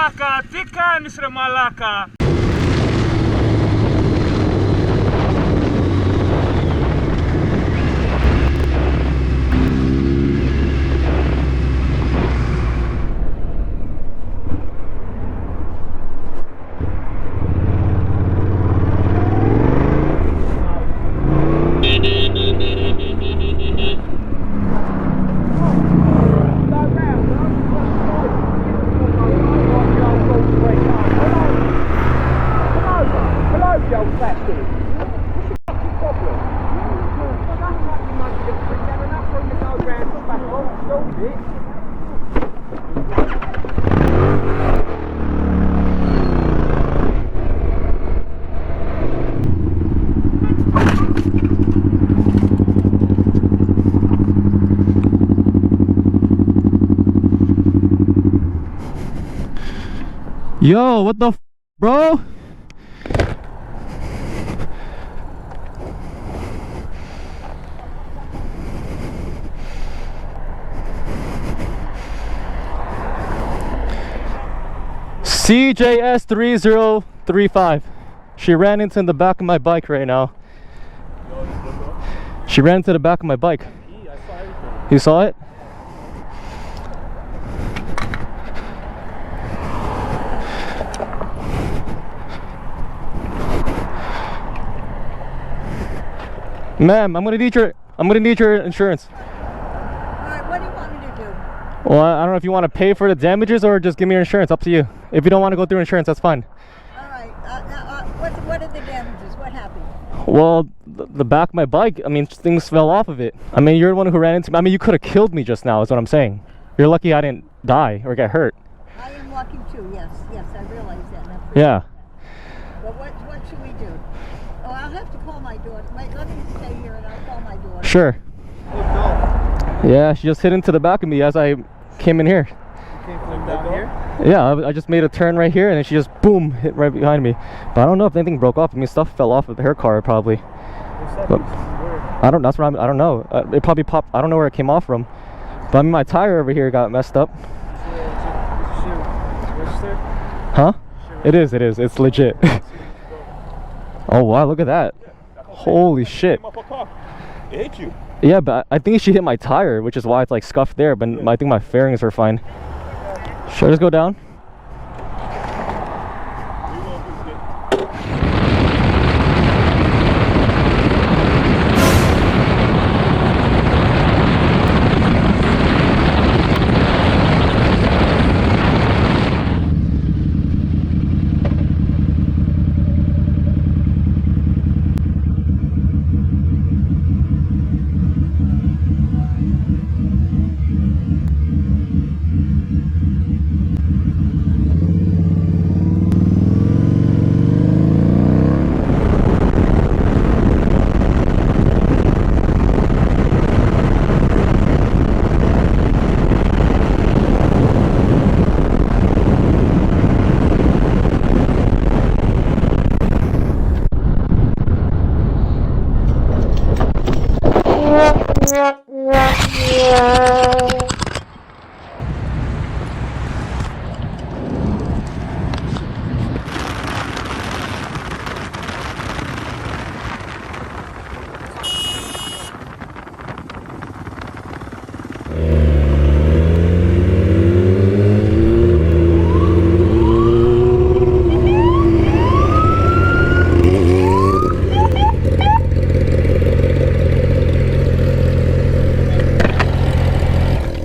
malaka, tika Mr. Malaka. Yo, what the f, bro? CJS 3035. She ran into the back of my bike right now. She ran into the back of my bike. You saw it? Ma'am, I'm gonna need your insurance. Alright, what do you want me to do? Well, I don't know if you want to pay for the damages or just give me your insurance. Up to you. If you don't want to go through insurance, that's fine. Alright, what are the damages? What happened? Well, the back of my bike, I mean, things fell off of it. I mean, you're the one who ran into me. I mean, you could have killed me just now, is what I'm saying. You're lucky I didn't die or get hurt. I am lucky too, yes, I realize that. Yeah. But what should we do? Oh, I'll have to call my daughter. Wait, let me stay here and I'll call my daughter. Sure. Yeah, she just hit into the back of me as I came in here. You came from down here? Yeah, I just made a turn right here and then she just boom hit right behind me. But I don't know if anything broke off. I mean, stuff fell off of her car probably. But I don't. That's what I don't know. It probably popped. I don't know where it came off from. But I mean, my tire over here got messed up. Is she registered? Huh? It is. It's legit. Oh wow, look at that. Holy shit. It hit you. Yeah, but I think she hit my tire, which is why it's like scuffed there, but I think my fairings are fine. Should I just go down?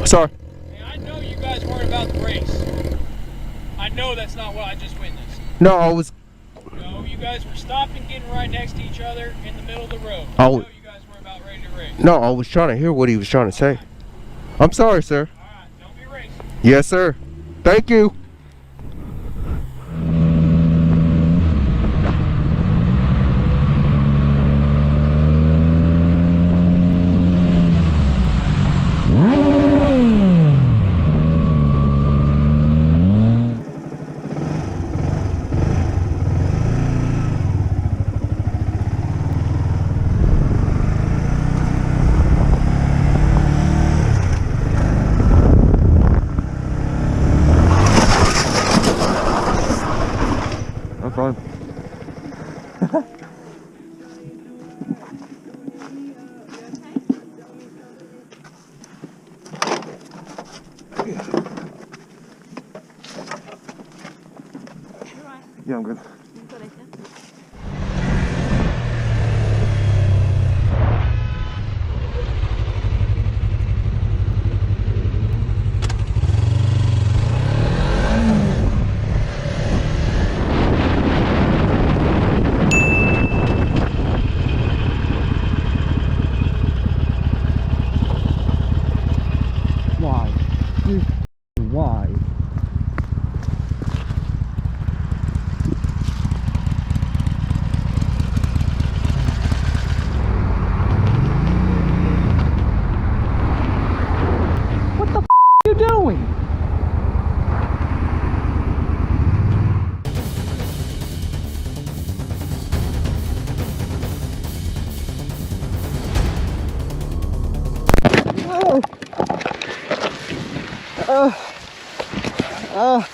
Sorry. Hey, I know you guys weren't about to race. I know that's not what I just witnessed. No, I was. No, you guys were stopping, getting right next to each other in the middle of the road. I I know was- you guys weren't about ready to race. No, I was trying to hear what he was trying to say. I'm sorry, sir. Alright, don't be racing. Yes, sir. Thank you. Yeah, I'm good. You've got it, yeah? Why? Why? What the f are you doing? Ow. Ow.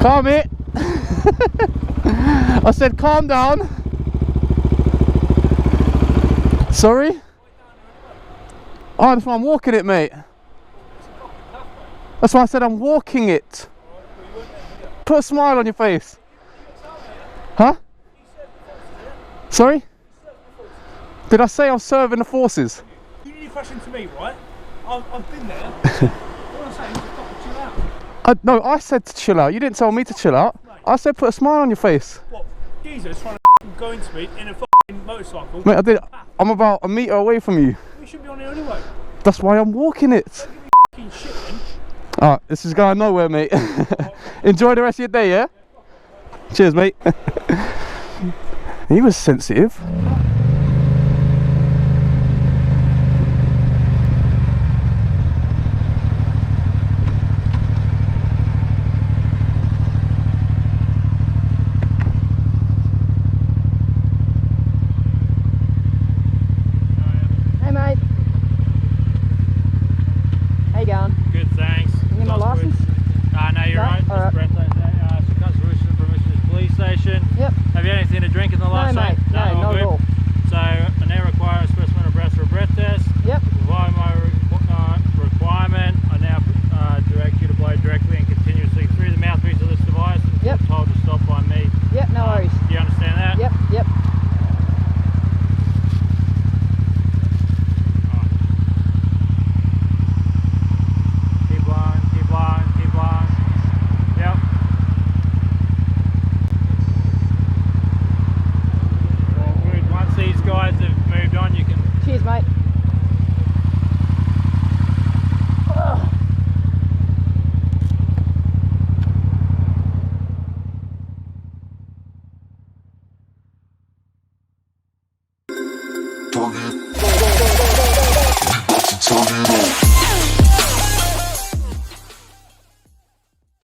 Calm it. I said calm down. Sorry? Oh, that's why I'm walking it, mate. That's why I said I'm walking it. Put a smile on your face. Huh? Sorry? Did I say I'm serving the forces? You need a question to me, right? I've been there. What I'm saying is just fucking chill out. No, I said to chill out. You didn't tell me to chill out. I said put a smile on your face. What? Geezer's trying to go into me in a fucking motorcycle. Mate, I did. I'm about a metre away from you. We should be on here anyway. That's why I'm walking it. Fucking shit, then. Alright, this is going nowhere, mate. Enjoy the rest of your day, yeah? Cheers, mate. He was sensitive.